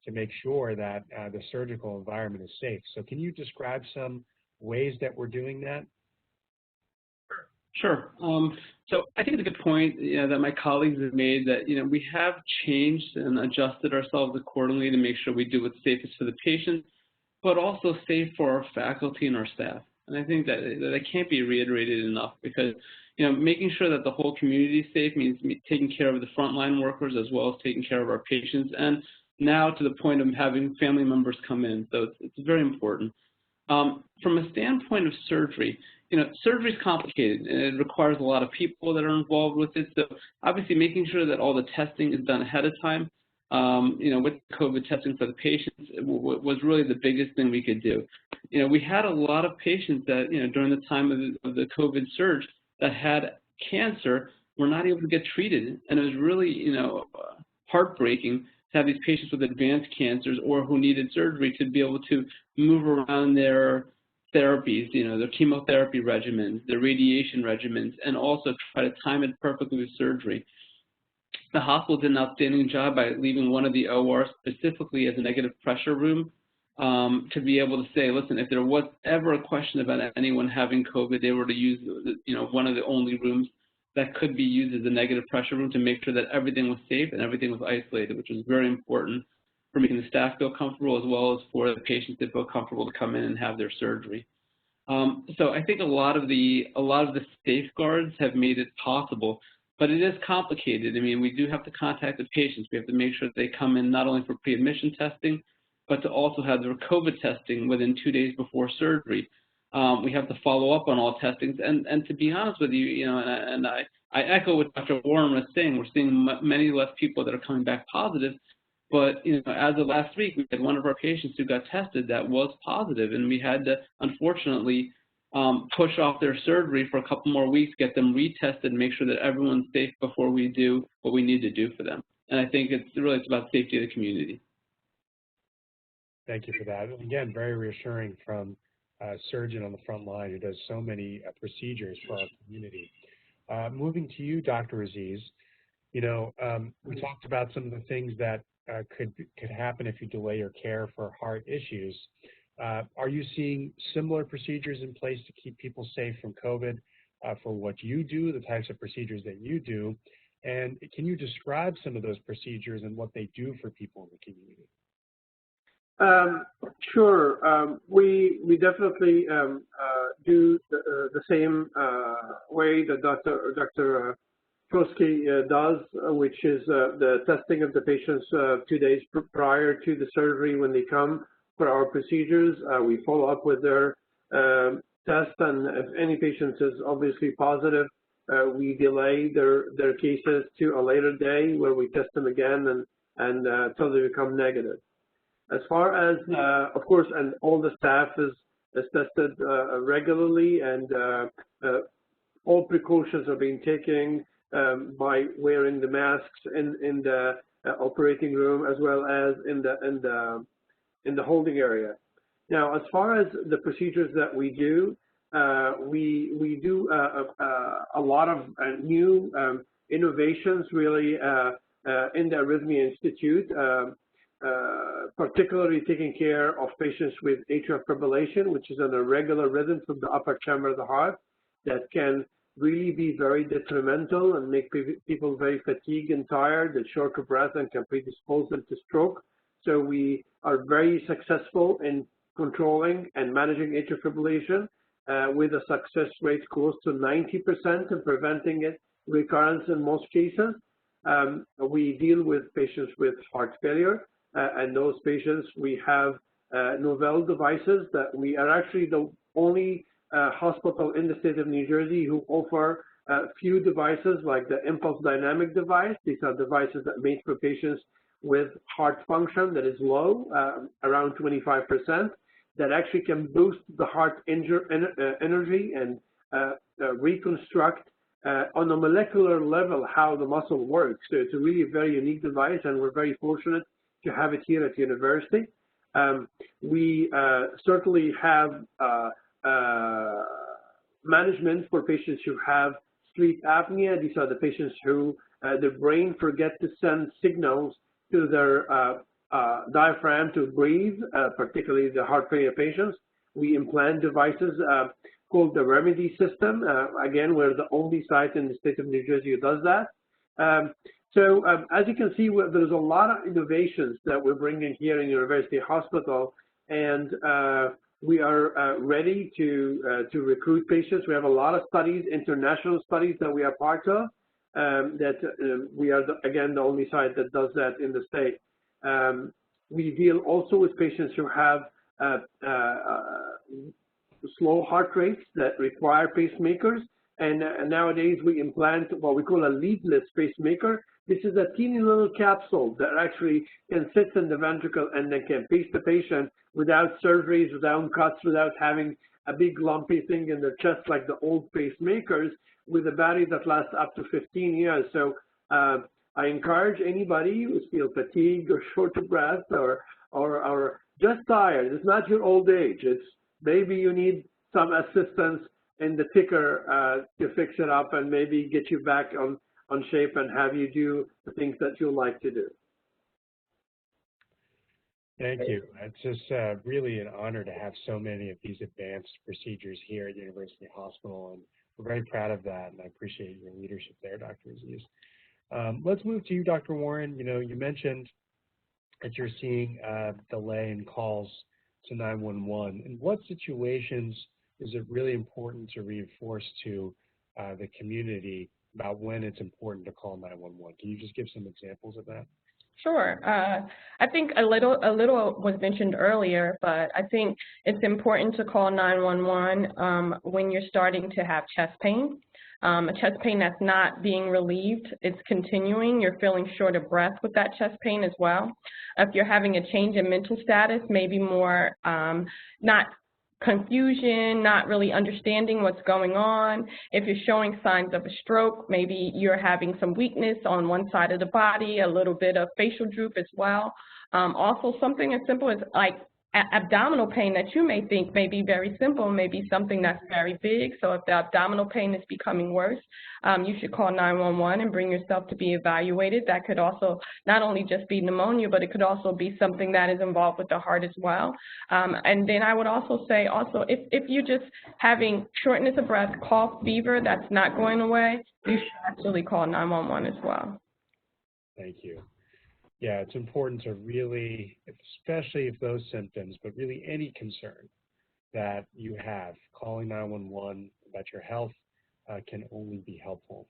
B: to make sure that the surgical environment is safe. So can you describe some ways that we're doing that?
D: Sure. So I think it's a good point, you know, that my colleagues have made, that, you know, we have changed and adjusted ourselves accordingly to make sure we do what's safest for the patient, but also safe for our faculty and our staff. And I think that can't be reiterated enough, because, you know, making sure that the whole community is safe means taking care of the frontline workers as well as taking care of our patients, and now to the point of having family members come in. So it's very important. From a standpoint of surgery, you know, surgery is complicated and it requires a lot of people that are involved with it. So obviously making sure that all the testing is done ahead of time, you know, with COVID testing for the patients was really the biggest thing we could do. You know, we had a lot of patients that, you know, during the time of the COVID surge that had cancer were not able to get treated. And it was really, you know, heartbreaking to have these patients with advanced cancers or who needed surgery to be able to move around their therapies, you know, their chemotherapy regimens, their radiation regimens, and also try to time it perfectly with surgery. The hospital did an outstanding job by leaving one of the ORs specifically as a negative pressure room to be able to say, listen, if there was ever a question about anyone having COVID, they were to use, you know, one of the only rooms that could be used as a negative pressure room to make sure that everything was safe and everything was isolated, which was very important for making the staff feel comfortable as well as for the patients to feel comfortable to come in and have their surgery. So I think a lot of the safeguards have made it possible, but it is complicated. I mean, we do have to contact the patients. We have to make sure that they come in not only for pre-admission testing, but to also have their COVID testing within 2 days before surgery. We have to follow up on all testings, and to be honest with you, you know, and I echo what Dr. Warren was saying. We're seeing many less people that are coming back positive, but, you know, as of last week, we had one of our patients who got tested that was positive, and we had to, unfortunately, push off their surgery for a couple more weeks, get them retested, make sure that everyone's safe before we do what we need to do for them. And I think it's about safety of the community.
B: Thank you for that. And again, very reassuring from surgeon on the front line who does so many procedures for our community. Moving to you, Dr. Aziz, we talked about some of the things that could happen if you delay your care for heart issues. Are you seeing similar procedures in place to keep people safe from COVID for what you do, the types of procedures that you do? And can you describe some of those procedures and what they do for people in the community?
F: Sure. We definitely do the same way that Dr. Trotsky does, which is the testing of the patients 2 days prior to the surgery when they come for our procedures. We follow up with their test, and if any patient is obviously positive, we delay their cases to a later day where we test them again and until they become negative. As far as, of course, and all the staff is tested regularly, and all precautions are being taken by wearing the masks in the operating room as well as in the holding area. Now, as far as the procedures that we do, we do a lot of new innovations really in the Arrhythmia Institute. Particularly taking care of patients with atrial fibrillation, which is an irregular rhythm from the upper chamber of the heart that can really be very detrimental and make people very fatigued and tired and short of breath and can predispose them to stroke. So we are very successful in controlling and managing atrial fibrillation with a success rate close to 90% and preventing it recurrence in most cases. We deal with patients with heart failure. And those patients, we have novel devices that we are actually the only hospital in the state of New Jersey who offer few devices like the impulse dynamic device. These are devices that are made for patients with heart function that is low, around 25%, that actually can boost the heart energy and reconstruct on a molecular level how the muscle works. So it's a really very unique device, and we're very fortunate to have it here at the university. We certainly have management for patients who have sleep apnea. These are the patients who the brain forgets to send signals to their diaphragm to breathe, particularly the heart failure patients. We implant devices called the Remedy system. Again, we're the only site in the state of New Jersey who does that. So as you can see, there's a lot of innovations that we're bringing here in University Hospital, and we are ready to recruit patients. We have a lot of studies, international studies that we are part of, that we are, again, the only site that does that in the state. We deal also with patients who have slow heart rates that require pacemakers, and nowadays we implant what we call a leadless pacemaker. This is a teeny little capsule that actually can sit in the ventricle and then can pace the patient without surgeries, without cuts, without having a big lumpy thing in the chest like the old pacemakers, with a battery that lasts up to 15 years. So I encourage anybody who feels fatigued or short of breath or just tired. It's not your old age. It's maybe you need some assistance in the ticker to fix it up and maybe get you back on shape and have you do the things that you like to do.
B: Thank you. It's just really an honor to have so many of these advanced procedures here at University Hospital, and we're very proud of that, and I appreciate your leadership there, Dr. Aziz. Let's move to you, Dr. Warren. You mentioned that you're seeing delay in calls to 911. In what situations is it really important to reinforce to the community about when it's important to call 911? Can you just give some examples of that?
G: Sure. I think a little was mentioned earlier, but I think it's important to call 911 when you're starting to have chest pain. A chest pain that's not being relieved, it's continuing, you're feeling short of breath with that chest pain as well. If you're having a change in mental status, maybe more not confusion, not really understanding what's going on. If you're showing signs of a stroke, maybe you're having some weakness on one side of the body, a little bit of facial droop as well. Also, something as simple as like abdominal pain that you may think may be very simple may be something that's very big. So if the abdominal pain is becoming worse, you should call 911 and bring yourself to be evaluated. That could also not only just be pneumonia, but it could also be something that is involved with the heart as well. And then I would also say if you're just having shortness of breath, cough, fever that's not going away, you should actually call 911 as well.
B: Thank you. Yeah, it's important to really, especially if those symptoms, but really any concern that you have, calling 911 about your health can only be helpful.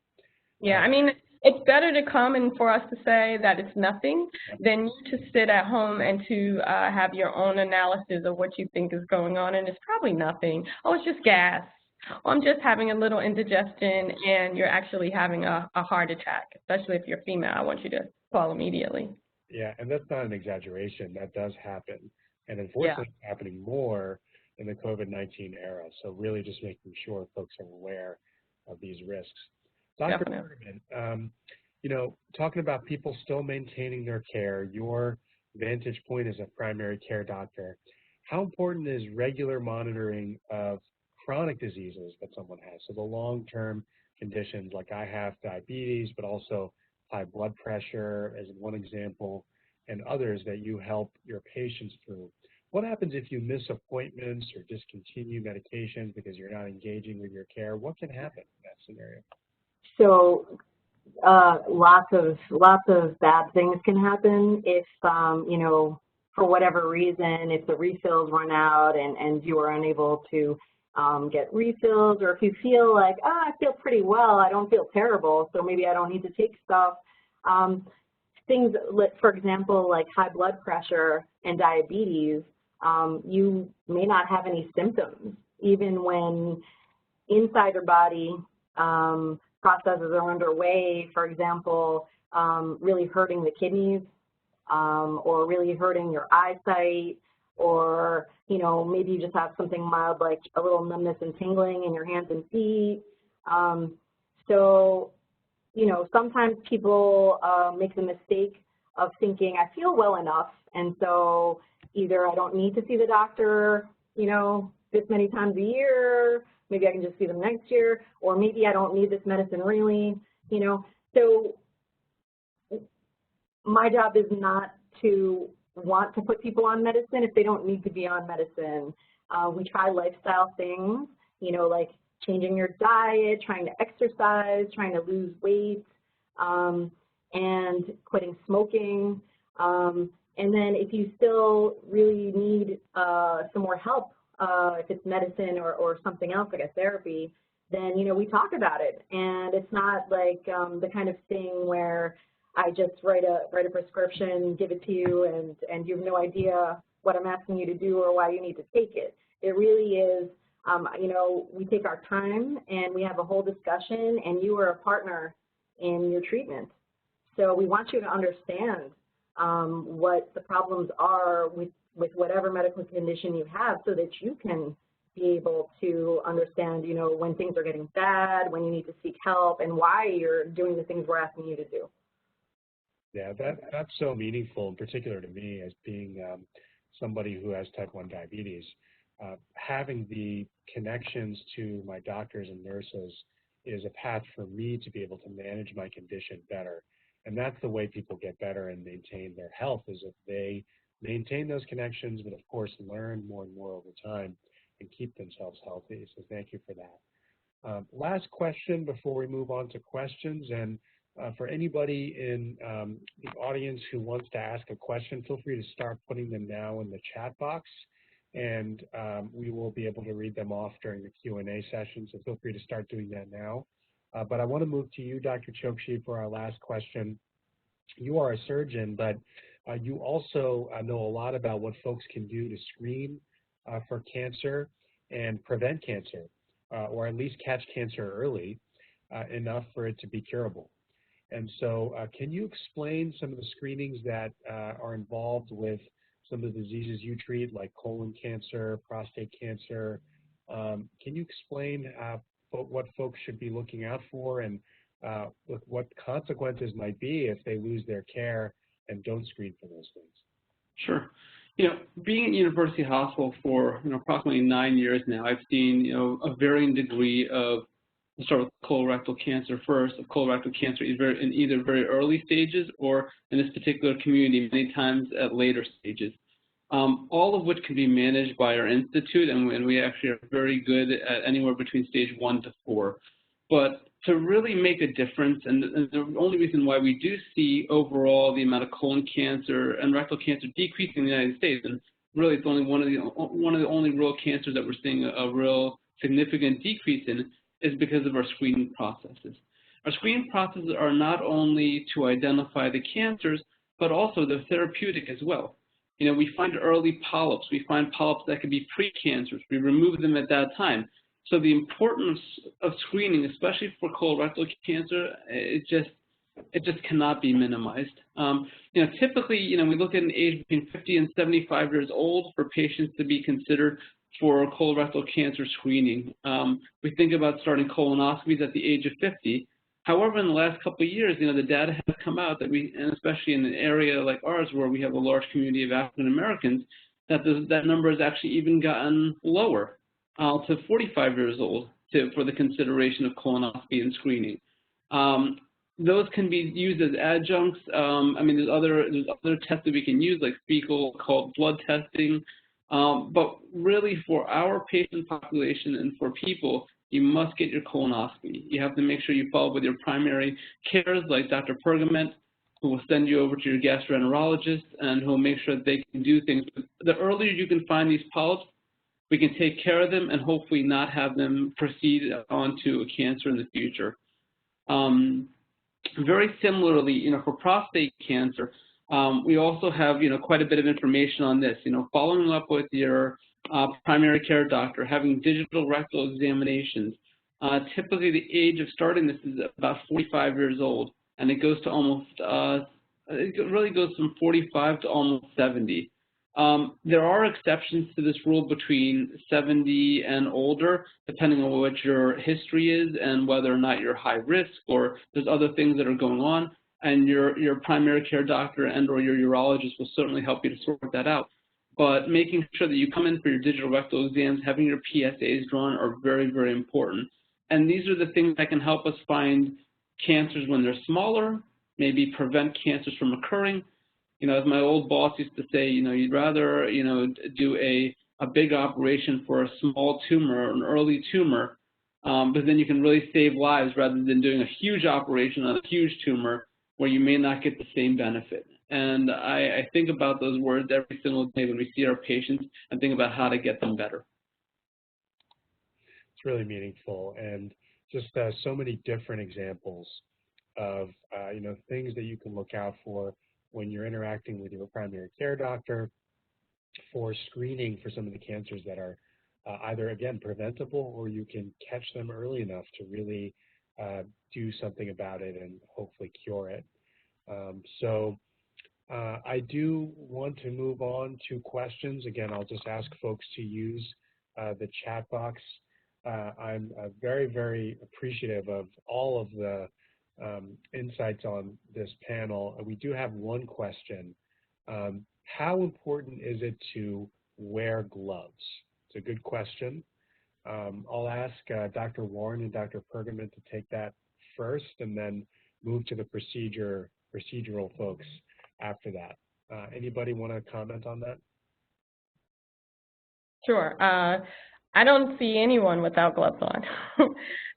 G: Yeah, I mean, it's better to come and for us to say that it's nothing than you to sit at home and to have your own analysis of what you think is going on, and it's probably nothing. Oh, it's just gas. Oh, I'm just having a little indigestion, and you're actually having a heart attack, especially if you're female. I want you to call immediately.
B: Yeah, and that's not an exaggeration. That does happen. And unfortunately, it's happening more in the COVID-19 era. So really just making sure folks are aware of these risks. Dr. Hardiman, talking about people still maintaining their care, your vantage point as a primary care doctor, how important is regular monitoring of chronic diseases that someone has? So the long-term conditions, like I have diabetes, but also high blood pressure as one example, and others that you help your patients through. What happens if you miss appointments or discontinue medications because you're not engaging with your care? What can happen in that scenario?
H: So lots of bad things can happen if, for whatever reason, if the refills run out and you are unable to get refills, or if you feel like, I feel pretty well, I don't feel terrible, so maybe I don't need to take stuff. Things, for example, like high blood pressure and diabetes, you may not have any symptoms, even when inside your body processes are underway, for example, really hurting the kidneys, or really hurting your eyesight, or, maybe you just have something mild like a little numbness and tingling in your hands and feet. Sometimes people make the mistake of thinking, I feel well enough, and so either I don't need to see the doctor, this many times a year, maybe I can just see them next year, or maybe I don't need this medicine really, So my job is not to want to put people on medicine if they don't need to be on medicine. We try lifestyle things, like changing your diet, trying to exercise, trying to lose weight, and quitting smoking. And then if you still really need some more help, if it's medicine or something else like a therapy, then, we talk about it. And it's not like the kind of thing where I just write a prescription, give it to you, and you have no idea what I'm asking you to do or why you need to take it. It really is, we take our time and we have a whole discussion, and you are a partner in your treatment. So we want you to understand what the problems are with whatever medical condition you have, so that you can be able to understand, when things are getting bad, when you need to seek help, and why you're doing the things we're asking you to do.
B: Yeah, that's so meaningful, in particular to me as being somebody who has type 1 diabetes. Having the connections to my doctors and nurses is a path for me to be able to manage my condition better. And that's the way people get better and maintain their health, is if they maintain those connections, but of course learn more and more over time and keep themselves healthy. So thank you for that. Last question before we move on to questions. And for anybody in the audience who wants to ask a question, feel free to start putting them now in the chat box, and we will be able to read them off during the Q&A session, so feel free to start doing that now. But I want to move to you, Dr. Chokshi, for our last question. You are a surgeon, but you also know a lot about what folks can do to screen for cancer and prevent cancer, or at least catch cancer early enough for it to be curable. And so can you explain some of the screenings that are involved with some of the diseases you treat, like colon cancer, prostate cancer? Can you explain what folks should be looking out for, and what consequences might be if they lose their care and don't screen for those things?
D: Sure. Being at University Hospital for approximately 9 years now, I've seen a varying degree of, let's start with colorectal cancer first, of colorectal cancer in either very early stages or in this particular community many times at later stages. All of which can be managed by our institute, and we actually are very good at anywhere between stage 1 to 4. But to really make a difference, and the only reason why we do see overall the amount of colon cancer and rectal cancer decreasing in the United States, and really it's only one of the only real cancers that we're seeing a real significant decrease in, is because of our screening processes. Our screening processes are not only to identify the cancers, but also they're therapeutic as well. We find early polyps. We find polyps that could be precancers. We remove them at that time. So the importance of screening, especially for colorectal cancer, it just cannot be minimized. Typically, we look at an age between 50 and 75 years old for patients to be considered for colorectal cancer screening. We think about starting colonoscopies at the age of 50. However, in the last couple of years, the data has come out that and especially in an area like ours where we have a large community of African Americans, that number has actually even gotten lower to 45 years old for the consideration of colonoscopy and screening. Those can be used as adjuncts. There's other tests that we can use, like fecal called blood testing. But really, for our patient population and for people, you must get your colonoscopy. You have to make sure you follow up with your primary cares, like Dr. Pergament, who will send you over to your gastroenterologist and who will make sure that they can do things. The earlier you can find these polyps, we can take care of them and hopefully not have them proceed on to a cancer in the future. Very similarly, for prostate cancer, we also have, quite a bit of information on this. Following up with your primary care doctor, having digital rectal examinations. Typically, the age of starting this is about 45 years old, and it goes to almost, it really goes from 45 to almost 70. There are exceptions to this rule between 70 and older, depending on what your history is and whether or not you're high risk or there's other things that are going on. And your primary care doctor and or your urologist will certainly help you to sort that out. But making sure that you come in for your digital rectal exams, having your PSAs drawn are very, very important. And these are the things that can help us find cancers when they're smaller, maybe prevent cancers from occurring. As my old boss used to say, you'd rather, do a big operation for a small tumor, an early tumor, but then you can really save lives rather than doing a huge operation on a huge tumor where you may not get the same benefit. And I think about those words every single day when we see our patients and think about how to get them better.
B: It's really meaningful, and just so many different examples of things that you can look out for when you're interacting with your primary care doctor for screening for some of the cancers that are either, again, preventable or you can catch them early enough to really do something about it and hopefully cure it. I do want to move on to questions. Again, I'll just ask folks to use the chat box. I'm very, very appreciative of all of the insights on this panel. We do have one question. How important is it to wear gloves? It's a good question. I'll ask Dr. Warren and Dr. Pergament to take that first and then move to the procedural folks after that. Anybody want to comment on that?
G: Sure. I don't see anyone without gloves on.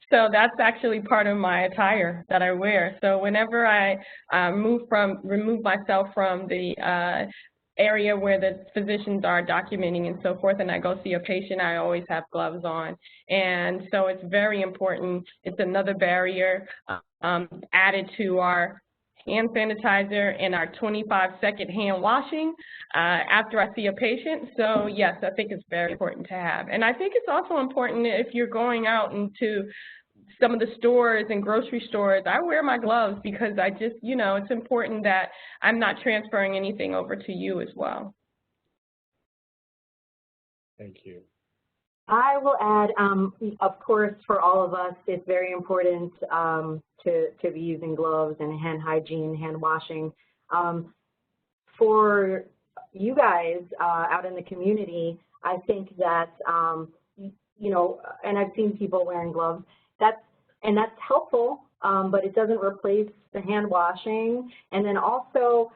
G: So that's actually part of my attire that I wear. So whenever I remove myself from the area where the physicians are documenting and so forth, and I go see a patient, I always have gloves on. And so it's very important. It's another barrier added to our hand sanitizer and our 25-second hand washing after I see a patient. So yes, I think it's very important to have. And I think it's also important if you're going out into some of the stores and grocery stores, I wear my gloves because I just, it's important that I'm not transferring anything over to you as well.
B: Thank you.
H: I will add, of course, for all of us, it's very important to be using gloves and hand hygiene, hand washing. For you guys out in the community, I think that, you know, and I've seen people wearing gloves, that's helpful, but it doesn't replace the hand washing. And then also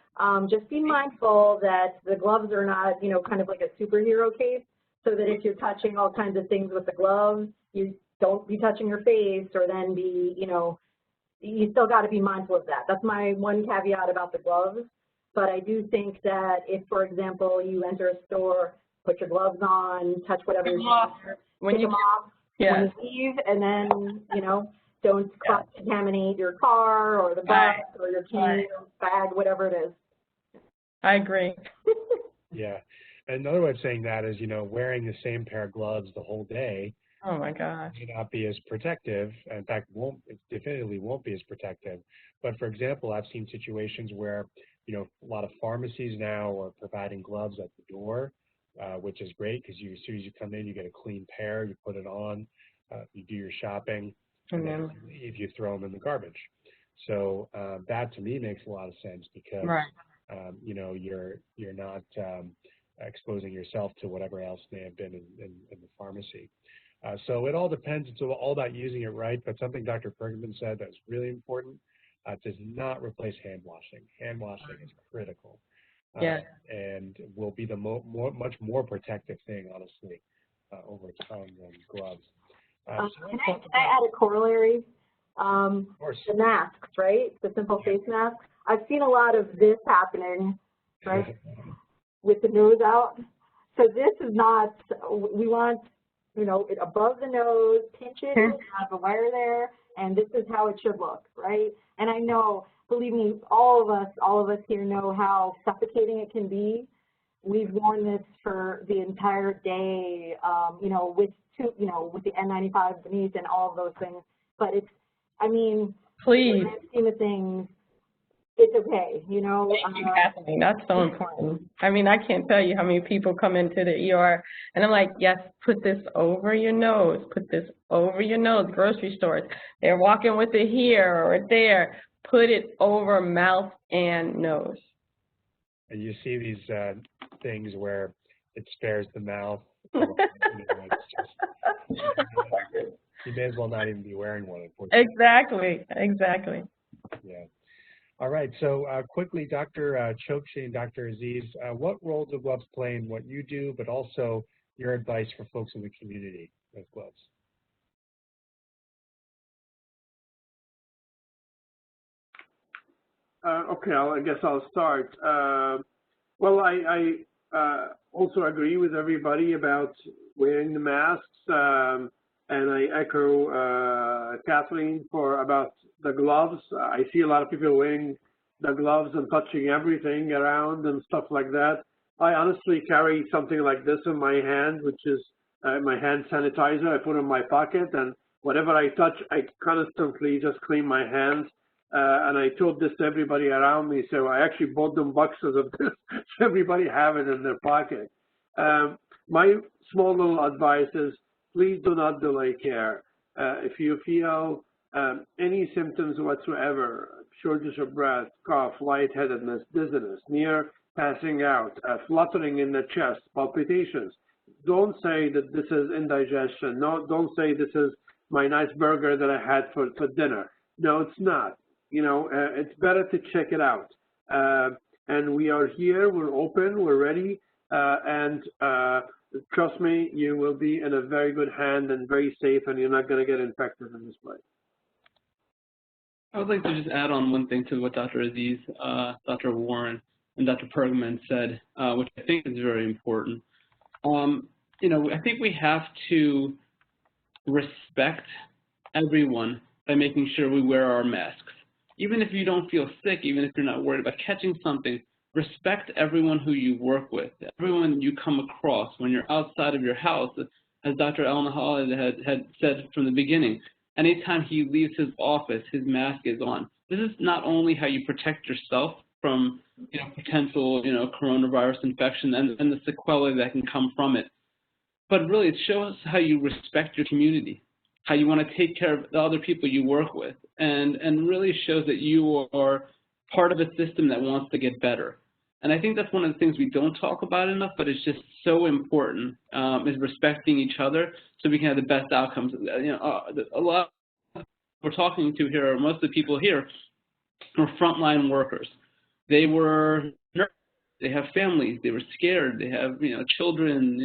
H: just be mindful that the gloves are not, you know, kind of like a superhero cape, so that if you're touching all kinds of things with the gloves, you don't be touching your face, or then be, you know, you still got to be mindful of that. That's my one caveat about the gloves. But I do think that if, for example, you enter a store, put your gloves on, touch whatever you're doing,
G: when you
H: take them off when you leave, and then, you know, don't cross-contaminate your car or the bus or your key or bag, whatever it is.
G: I agree.
B: Yeah. Another way of saying that is, you know, wearing the same pair of gloves the whole day.
G: Oh my gosh.
B: May not be as protective. In fact, it definitely won't be as protective. But for example, I've seen situations where, you know, a lot of pharmacies now are providing gloves at the door, which is great because as soon as you come in, you get a clean pair, you put it on, you do your shopping, and then if you throw them in the garbage. So that to me makes a lot of sense because, you know, you're not exposing yourself to whatever else may have been in the pharmacy. So it all depends. It's all about using it right. But something Dr. Pergman said that's really important, does not replace hand washing. Hand washing is critical. And will be the much more protective thing, honestly, over time than gloves.
H: Can I add a corollary?
B: Of course.
H: The masks, right? The simple face mask. I've seen a lot of this happening, right, with the nose out. So this is not, we want, you know, it above the nose, pinch it, have a wire there, and this is how it should look, right? And I know, believe me, all of us here know how suffocating it can be. We've worn this for the entire day, you know, with the N95 beneath and all of those things. But it's, I mean,
G: please,
H: in the grand scheme of things, it's okay, you know.
G: Thank you, Kathleen. That's so important. I mean, I can't tell you how many people come into the ER, and I'm like, yes, put this over your nose, put this over your nose. Grocery stores, they're walking with it here or there. Put it over mouth and nose.
B: And you see these things where it spares the mouth. You know, it's just, you may as well not even be wearing one, unfortunately.
G: Exactly.
B: Yeah. All right. So quickly, Dr. Chokshi and Dr. Aziz, what role do gloves play in what you do, but also your advice for folks in the community with gloves?
F: Okay, I guess I'll start. Well, I also agree with everybody about wearing the masks, and I echo Kathleen about the gloves. I see a lot of people wearing the gloves and touching everything around and stuff like that. I honestly carry something like this in my hand, which is my hand sanitizer. I put it in my pocket, and whatever I touch, I constantly just clean my hands. And I told this to everybody around me, so I actually bought them boxes of this so everybody have it in their pocket. My small little advice is, please do not delay care. If you feel any symptoms whatsoever, shortness of breath, cough, lightheadedness, dizziness, near passing out, fluttering in the chest, palpitations, don't say that this is indigestion. No, don't say this is my nice burger that I had for dinner. No, it's not. You know, it's better to check it out. And we are here, we're open, we're ready, and trust me, you will be in a very good hand and very safe, and you're not going to get infected in this way.
D: I would like to just add on one thing to what Dr. Aziz, Dr. Warren, and Dr. Pergman said, which I think is very important. You know, I think we have to respect everyone by making sure we wear our masks. Even if you don't feel sick, even if you're not worried about catching something, respect everyone who you work with, everyone you come across when you're outside of your house. As Dr. El-Nahal had said from the beginning, anytime he leaves his office, his mask is on. This is not only how you protect yourself from, you know, potential, you know, coronavirus infection and the sequelae that can come from it, but really it shows how you respect your community, how you want to take care of the other people you work with, and really shows that you are part of a system that wants to get better. And I think that's one of the things we don't talk about enough, but it's just so important, is respecting each other so we can have the best outcomes. A lot of we're talking to here, or most of the people here, are frontline workers. They were nervous. They have families. They were scared. They have, children,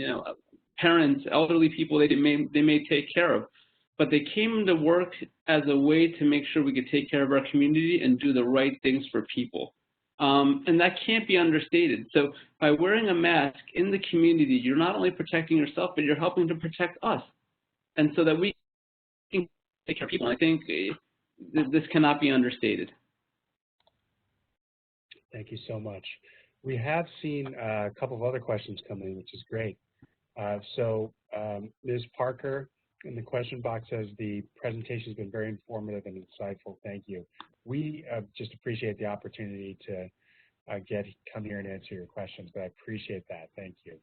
D: parents, elderly people they may take care of. But they came to work as a way to make sure we could take care of our community and do the right things for people. And that can't be understated. So by wearing a mask in the community, you're not only protecting yourself, but you're helping to protect us. And so that we can take care of people. I think this cannot be understated.
B: Thank you so much. We have seen a couple of other questions come in, which is great. Ms. Parker in the question box says the presentation has been very informative and insightful. Thank you. We just appreciate the opportunity to come here and answer your questions, but I appreciate that. Thank you.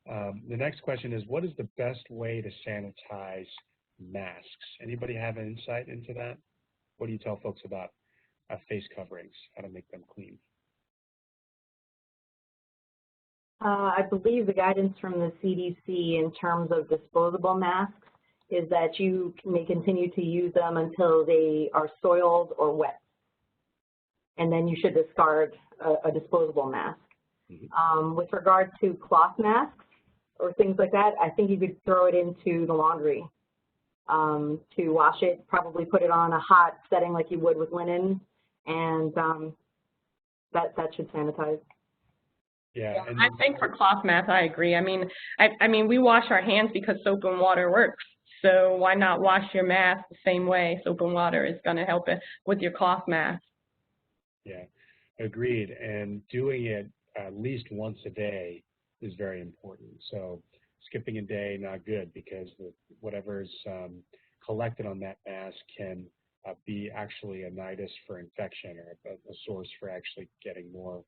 B: The next question is, what is the best way to sanitize masks? Anybody have an insight into that? What do you tell folks about face coverings, how to make them clean?
H: I believe the guidance from the CDC in terms of disposable masks is that you may continue to use them until they are soiled or wet. And then you should discard a disposable mask. Mm-hmm. With regard to cloth masks or things like that, I think you could throw it into the laundry to wash it, probably put it on a hot setting like you would with linen, and that should sanitize.
B: Yeah,
G: I think for cloth masks, I agree. I mean, we wash our hands because soap and water works. So why not wash your mask the same way? Soap and water is going to help it with your cloth mask.
B: Yeah, agreed. And doing it at least once a day is very important. So skipping a day, not good, because whatever's collected on that mask can be actually a nidus for infection or a source for actually getting more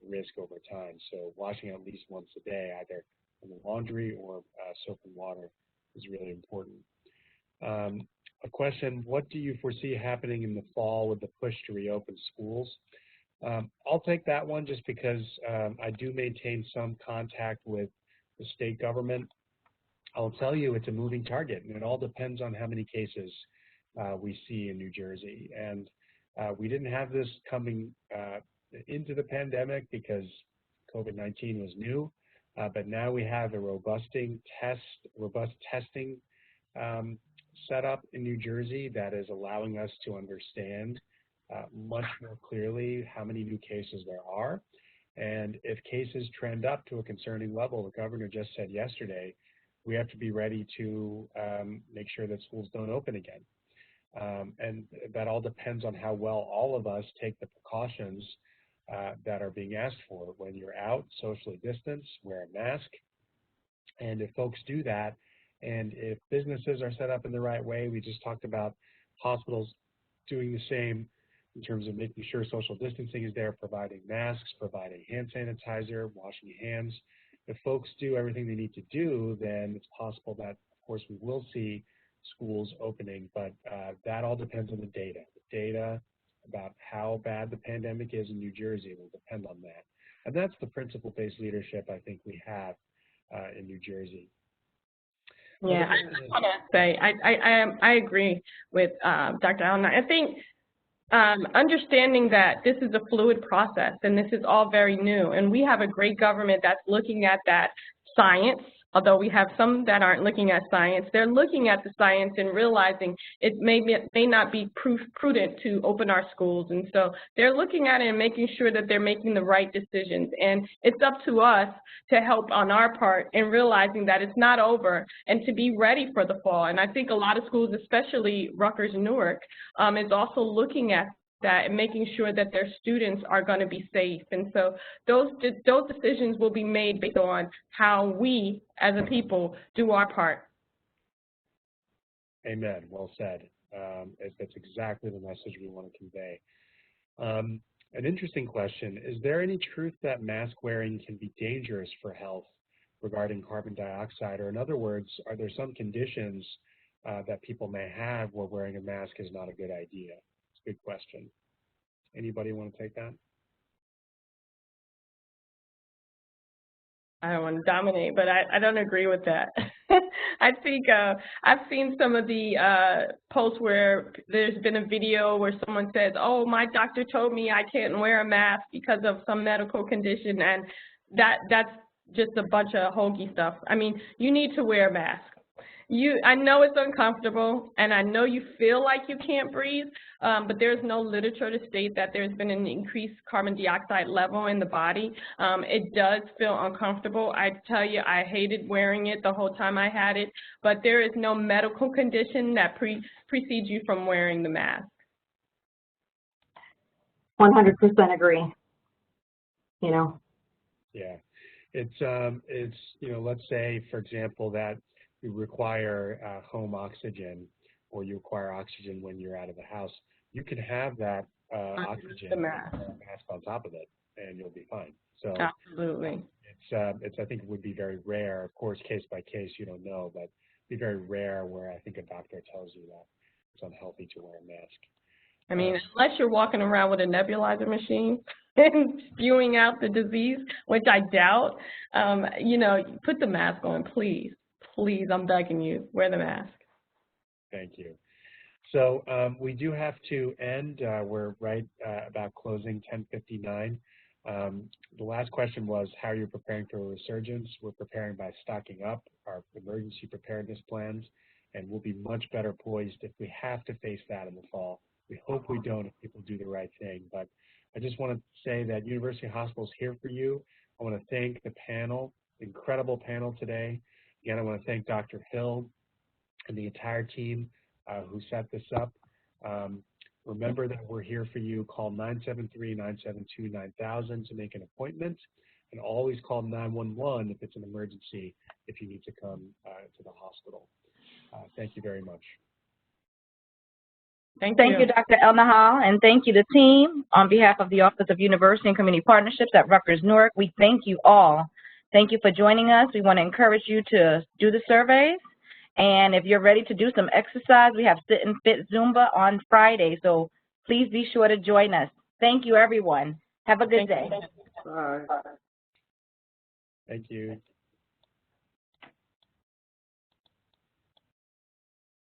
B: risk over time. So washing at least once a day, either in the laundry or soap and water, is really important. A question, what do you foresee happening in the fall with the push to reopen schools? I'll take that one just because I do maintain some contact with the state government. I'll tell you it's a moving target, and it all depends on how many cases we see in New Jersey. And we didn't have this coming into the pandemic because COVID-19 was new, but now we have a robust testing set up in New Jersey that is allowing us to understand much more clearly how many new cases there are. And if cases trend up to a concerning level, the governor just said yesterday, we have to be ready to make sure that schools don't open again. And that all depends on how well all of us take the precautions that are being asked for. When you're out, socially distance, wear a mask. And if folks do that, and if businesses are set up in the right way, we just talked about hospitals doing the same in terms of making sure social distancing is there, providing masks, providing hand sanitizer, washing your hands. If folks do everything they need to do, then it's possible that, of course, we will see schools opening, but that all depends on the data. The data about how bad the pandemic is in New Jersey will depend on that. And that's the principle-based leadership I think we have in New Jersey.
G: Yeah, I just want to say I agree with Dr. Allen. I think understanding that this is a fluid process and this is all very new, and we have a great government that's looking at that science. Although we have some that aren't looking at science, they're looking at the science and realizing it may not be prudent to open our schools. And so they're looking at it and making sure that they're making the right decisions. And it's up to us to help on our part in realizing that it's not over and to be ready for the fall. And I think a lot of schools, especially Rutgers and Newark, is also looking at that and making sure that their students are going to be safe. And so those decisions will be made based on how we as a people do our part.
B: Amen. Well said. That's exactly the message we want to convey. An interesting question, is there any truth that mask wearing can be dangerous for health regarding carbon dioxide? Or in other words, are there some conditions that people may have where wearing a mask is not a good idea? It's a good question. Anybody want to take that?
G: I don't want to dominate, but I don't agree with that. I think I've seen some of the posts where there's been a video where someone says, oh, my doctor told me I can't wear a mask because of some medical condition, and that's just a bunch of hokey stuff. I mean, you need to wear a mask. I know it's uncomfortable, and I know you feel like you can't breathe, but there's no literature to state that there's been an increased carbon dioxide level in the body. It does feel uncomfortable. I tell you, I hated wearing it the whole time I had it, but there is no medical condition that precedes you from wearing the mask.
H: 100% agree. You know.
B: Yeah, it's let's say, for example, that you require home oxygen, or you require oxygen when you're out of the house. You can have that oxygen
G: the mask
B: on top of it, and you'll be fine. So
G: absolutely,
B: it's I think it would be very rare. Of course, case by case, you don't know, but it'd be very rare where I think a doctor tells you that it's unhealthy to wear a mask.
G: I mean, unless you're walking around with a nebulizer machine and spewing out the disease, which I doubt, put the mask on, please. Please, I'm begging you, wear the mask.
B: Thank you. So we do have to end. We're right about closing, 10:59. The last question was how you're preparing for a resurgence. We're preparing by stocking up our emergency preparedness plans, and we'll be much better poised if we have to face that in the fall. We hope we don't if people do the right thing. But I just want to say that University Hospital is here for you. I want to thank the panel, incredible panel today. Again, I want to thank Dr. Hill and the entire team who set this up. Remember that we're here for you. Call 973-972-9000 to make an appointment, and always call 911 if it's an emergency, if you need to come to the hospital. Thank you very much.
C: Thank you, Dr. El-Nahal, and thank you, the team. On behalf of the Office of University and Community Partnerships at Rutgers Newark, we thank you all. Thank you for joining us. We want to encourage you to do the surveys. And if you're ready to do some exercise, we have Sit and Fit Zumba on Friday. So please be sure to join us. Thank you, everyone. Have a good day.
F: Bye.
B: Thank you.